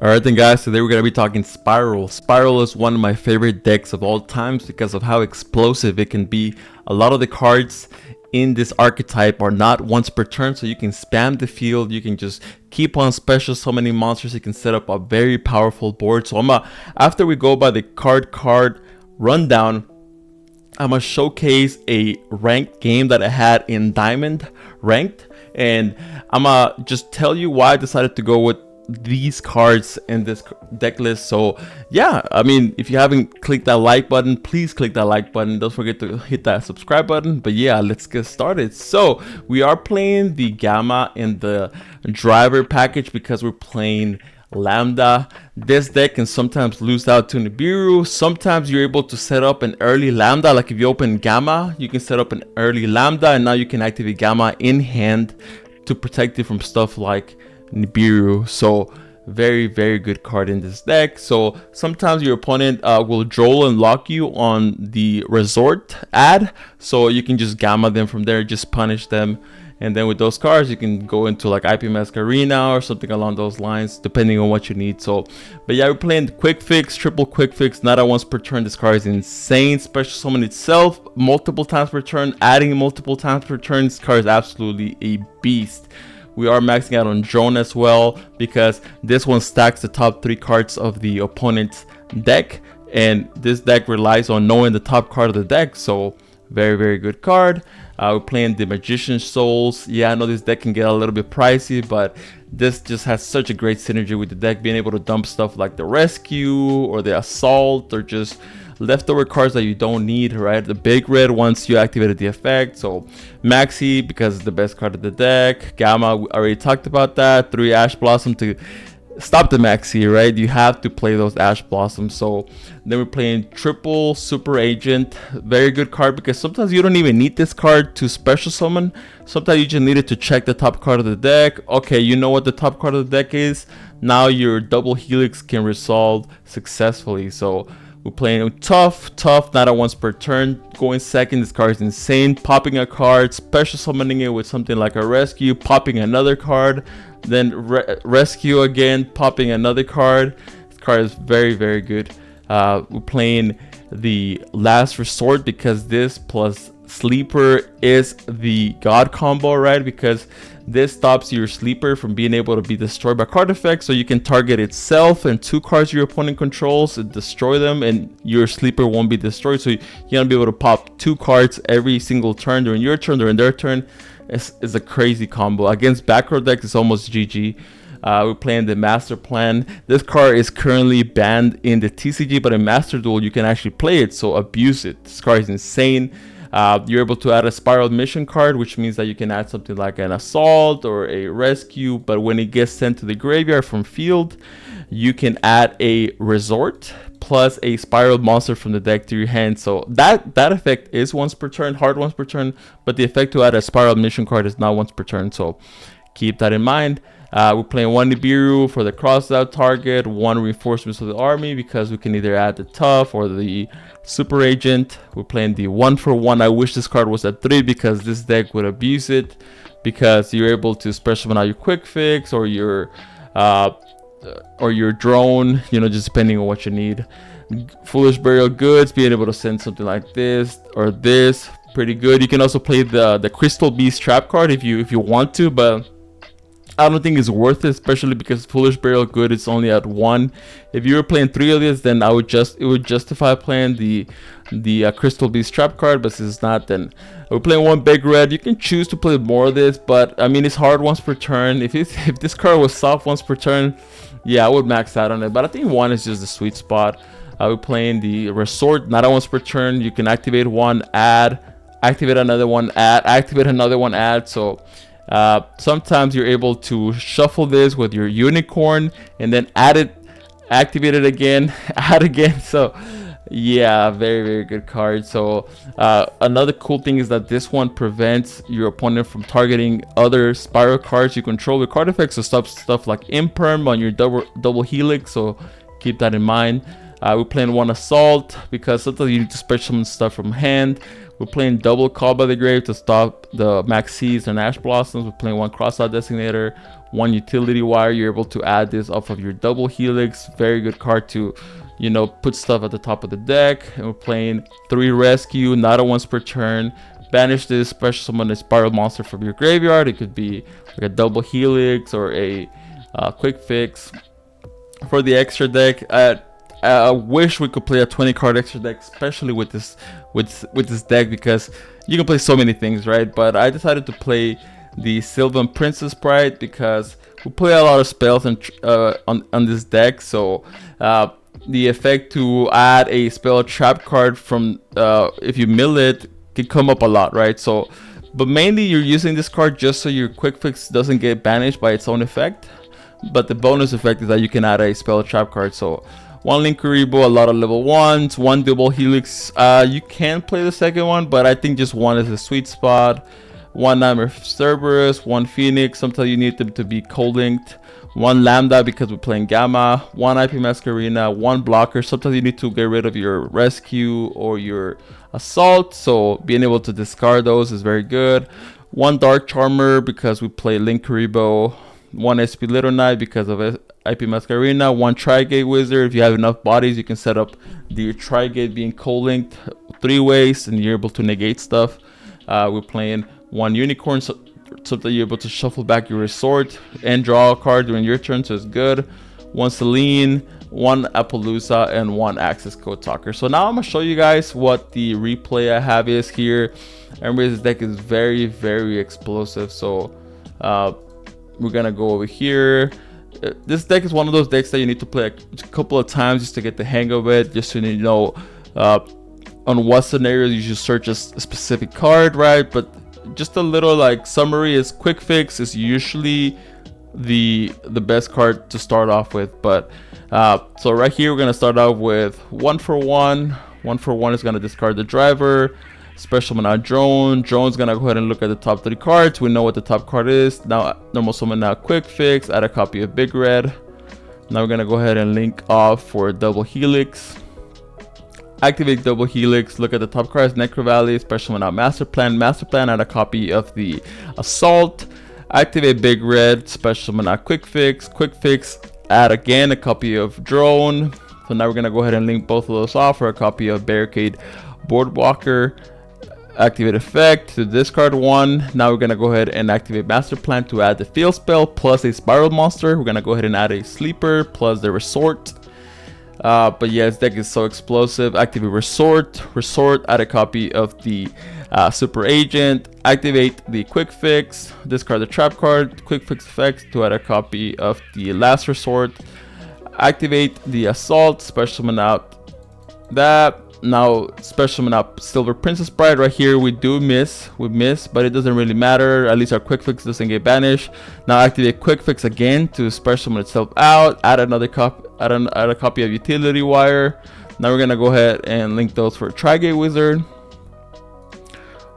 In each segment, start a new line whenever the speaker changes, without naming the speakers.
Alright then guys, today we're going to be talking Spyral. Spyral is one of my favorite decks of all times because of how explosive it can be. A lot of the cards in this archetype are not once per turn, so you can spam the field, you can just keep on special so many monsters, you can set up a very powerful board. So after we go by the card rundown, I'm gonna showcase a ranked game that I had in Diamond Ranked, and I'm gonna just tell you why I decided to go with these cards in this deck list. So yeah, I mean, if you haven't clicked that like button, please click that like button. Don't forget to hit that subscribe button. But yeah, let's get started. So we are playing the Gamma in the driver package because we're playing Lambda. This deck can sometimes lose out to Nibiru. Sometimes you're able to set up an early Lambda. Like if you open Gamma, you can set up an early Lambda, and now you can activate Gamma in hand to protect it from stuff like Nibiru. So very good card in this deck. So sometimes your opponent will droll and lock you on the resort ad, so you can just Gamma them from there, just punish them, and then with those cards you can go into like IP Mask Arena or something along those lines, depending on what you need. So but yeah, we're playing quick fix, triple quick fix, not at once per turn. This card is insane. Special summon itself multiple times per turn, adding multiple times per turn. This card is absolutely a beast. We are maxing out on drone as well because this one stacks the top 3 cards of the opponent's deck, and this deck relies on knowing the top card of the deck. So very good card. We're playing the Magician's Souls. Yeah, I know this deck can get a little bit pricey, but this just has such a great synergy with the deck, being able to dump stuff like the Rescue or the Assault or just leftover cards that you don't need, right? The big red once you activated the effect. So Maxi, because it's the best card of the deck. Gamma, we already talked about that. 3 Ash Blossom to stop the Maxi, right? You have to play those Ash Blossoms. So then we're playing triple Super Agent. Very good card because sometimes you don't even need this card to special summon. Sometimes you just need it to check the top card of the deck. Okay, you know what the top card of the deck is. Now your double Helix can resolve successfully. So we're playing tough, not at once per turn. Going second, this card is insane. Popping a card, special summoning it with something like a Rescue, popping another card, then Rescue again, popping another card. This card is very good. We're playing the Last Resort because this plus Sleeper is the God combo, right? Because this stops your Sleeper from being able to be destroyed by card effects, so you can target itself and 2 cards your opponent controls and destroy them, and your Sleeper won't be destroyed. So you're gonna be able to pop 2 cards every single turn during your turn, during their turn. It's a crazy combo. Against back row decks, it's almost GG. We're playing the Master Plan. This card is currently banned in the TCG, but in Master Duel you can actually play it, so abuse it. This card is insane. You're able to add a Spiral Mission card, which means that you can add something like an Assault or a Rescue, but when it gets sent to the graveyard from field, you can add a Resort plus a Spiral monster from the deck to your hand. So that effect is once per turn, hard once per turn, but the effect to add a Spiral Mission card is not once per turn, so keep that in mind. We're playing 1 Nibiru for the crossed out target, 1 Reinforcements of the Army because we can either add the Tough or the Super Agent. We're playing the 1-for-1. I wish this card was at 3 because this deck would abuse it, because you're able to special summon out your quick fix or your drone, you know, just depending on what you need. Foolish Burial Goods, being able to send something like this or this, pretty good. You can also play the Crystal Beast trap card if you want to, but I don't think it's worth it, especially because Foolish Burial Good is only at 1. If you were playing 3 of this, then it would justify playing the Crystal Beast trap card, but since it's not, then we're playing 1 Big Red. You can choose to play more of this, but I mean, it's hard once per turn. If this card was soft once per turn, yeah, I would max out on it, but I think 1 is just the sweet spot. We're playing the Resort, not at once per turn. You can activate 1, add, activate another one, add, activate another one, add. So sometimes you're able to shuffle this with your Unicorn and then add it, activate it again, add again. So yeah, very good card. So another cool thing is that this one prevents your opponent from targeting other Spyral cards you control with card effects, so stuff like Imperm on your double Helix, so keep that in mind. We're playing 1 Assault because sometimes you need to special summon stuff from hand. We're playing double Call by the Grave to stop the Maxis and Ash Blossoms. We're playing 1 Crossout Designator, one utility wire. You're able to add this off of your double helix. Very good card to, you know, put stuff at the top of the deck. And we're playing 3 rescue, not a once per turn. Banish this, special summon a spiral monster from your graveyard. It could be like a double helix or a quick fix. For the extra deck, I wish we could play a 20 card extra deck, especially with this deck, because you can play so many things, right? But I decided to play the Sylvan Princess Sprite because we play a lot of spells on this deck. So the effect to add a spell trap card from if you mill it can come up a lot, right? So, but mainly you're using this card just so your quick fix doesn't get banished by its own effect. But the bonus effect is that you can add a spell trap card. So 1 Linkuriboh, a lot of level 1s, 1 double helix. You can play the second one, but I think just 1 is a sweet spot. 1 Nightmare Cerberus, 1 Phoenix, sometimes you need them to be co-linked. 1 Lambda because we're playing Gamma. 1 IP Masquerina, 1 blocker. Sometimes you need to get rid of your rescue or your assault, so being able to discard those is very good. 1 Dark Charmer because we play Linkuriboh. 1 SP Little Knight because of IP Masquerina. 1 Trigate Wizard. If you have enough bodies, you can set up the Trigate being co-linked 3 ways and you're able to negate stuff. We're playing 1 Unicorn, so that you're able to shuffle back your resort and draw a card during your turn, so it's good. 1 Celine, 1 Appaloosa, and 1 Access Code Talker. So now I'm gonna show you guys what the replay I have is here. Remember, this deck is very, very explosive. So we're gonna go over here. This deck is one of those decks that you need to play a couple of times just to get the hang of it, just so you know on what scenarios you should search a specific card, right? But just a little like summary is quick fix is usually the best card to start off with. But so right here we're gonna start out with 1 for 1. 1 for 1 is gonna discard the driver. Special summon out Drone. Drone's gonna go ahead and look at the top 3 cards. We know what the top card is. Now normal summon now quick fix, add a copy of Big Red. Now we're gonna go ahead and link off for double helix. Activate double helix, look at the top cards, Necro Valley, special summon out Master Plan, add a copy of the Assault. Activate Big Red, special summon out quick fix, add again a copy of Drone. So now we're gonna go ahead and link both of those off for a copy of Barricade Boardwalker. Activate effect to discard 1. Now we're gonna go ahead and activate Master Plan to add the field spell plus a spiral monster. We're gonna go ahead and add a sleeper plus the resort. But yeah, this deck is so explosive. Activate resort, add a copy of the super agent. Activate the quick fix, discard the trap card, quick fix effects to add a copy of the last resort. Activate the assault, special summon out that. Now special summon out Silver Princess Bride. Right here we miss, but it doesn't really matter, at least our quick fix doesn't get banished. Now activate quick fix again to special summon itself out, add another copy, add a copy of utility wire. Now we're gonna go ahead and link those for Trigate Wizard.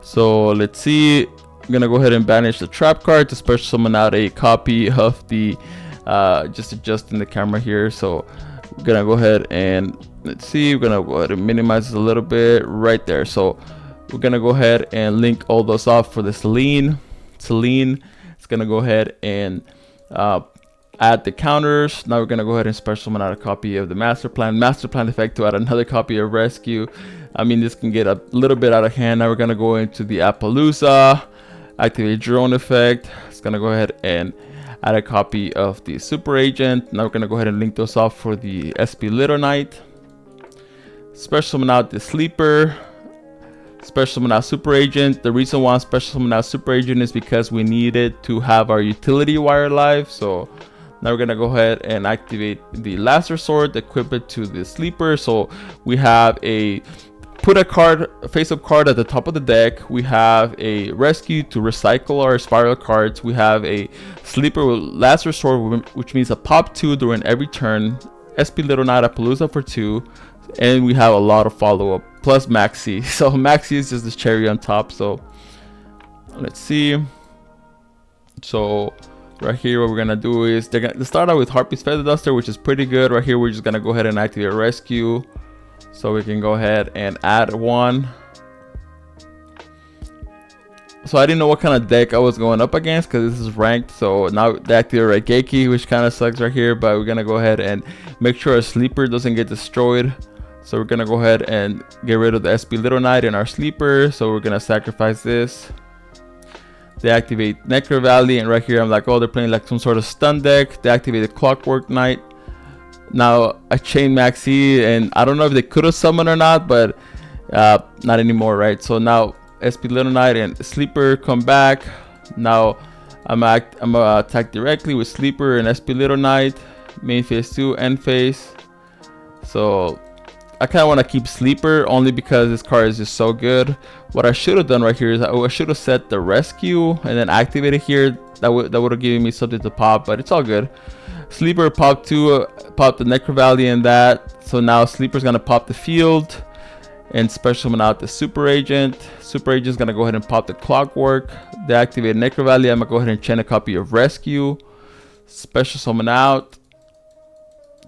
So let's see, I'm gonna go ahead and banish the trap card to special summon out a copy of the just adjusting the camera here. So we're gonna go ahead and let's see, we're gonna go ahead and minimize this a little bit right there. So we're gonna go ahead and link all those off for the Celine. It's gonna go ahead and add the counters. Now we're gonna go ahead and special summon out a copy of the Master Plan effect to add another copy of Rescue. I mean, this can get a little bit out of hand. Now we're gonna go into the Appaloosa, activate Drone effect. It's gonna go ahead and add a copy of the Super Agent. Now we're gonna go ahead and link those off for the SP Little Knight. Special summon out the Sleeper. Special summon out Super Agent. The reason why I'm special summon out Super Agent is because we needed to have our utility wire live. So now we're gonna go ahead and activate the last resort, equip it to the Sleeper. So we have a put a face-up card at the top of the deck. We have a rescue to recycle our spiral cards. We have a sleeper with last resort, which means a pop 2 during every turn. SP Little Knight Appaloosa for 2, and we have a lot of follow-up plus Maxi. So Maxi is just the cherry on top. So let's see. So right here, what we're gonna do is they're gonna start out with Harpy's Feather Duster, which is pretty good. Right here, we're just gonna go ahead and activate rescue. So we can go ahead and add 1. So I didn't know what kind of deck I was going up against because this is ranked. So now they activate Raigeki, which kind of sucks right here. But we're gonna go ahead and make sure our sleeper doesn't get destroyed. So we're gonna go ahead and get rid of the SP Little Knight in our sleeper. So we're gonna sacrifice this. They activate Necro Valley, and right here I'm like, oh, they're playing like some sort of stun deck. They activated Clockwork Knight. Now I chain Maxi, and I don't know if they could have summoned or not, but not anymore, right? So now SP Little Knight and Sleeper come back. Now I'm gonna attack directly with Sleeper and SP Little Knight, main phase 2, end phase. So I kind of want to keep Sleeper only because this card is just so good. What I should have done right here is I should have set the Rescue and then activated here. That would have given me something to pop, but it's all good. Sleeper popped popped the Necro Valley and that. So now Sleeper's gonna pop the field and special summon out the Super Agent. Super Agent's gonna go ahead and pop the Clockwork. They activate Necro Valley. I'm gonna go ahead and chain a copy of Rescue. Special summon out.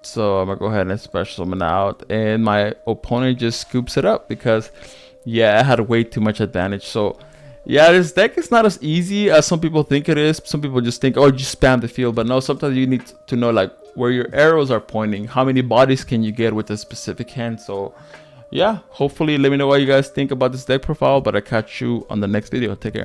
So I'm gonna go ahead and special summon out, and my opponent just scoops it up because, yeah, I had way too much advantage. So yeah, this deck is not as easy as some people think it is. Some people just think, oh, just spam the field, but no, sometimes you need to know like where your arrows are pointing, how many bodies can you get with a specific hand. So yeah, hopefully let me know what you guys think about this deck profile, but I'll catch you on the next video. Take care.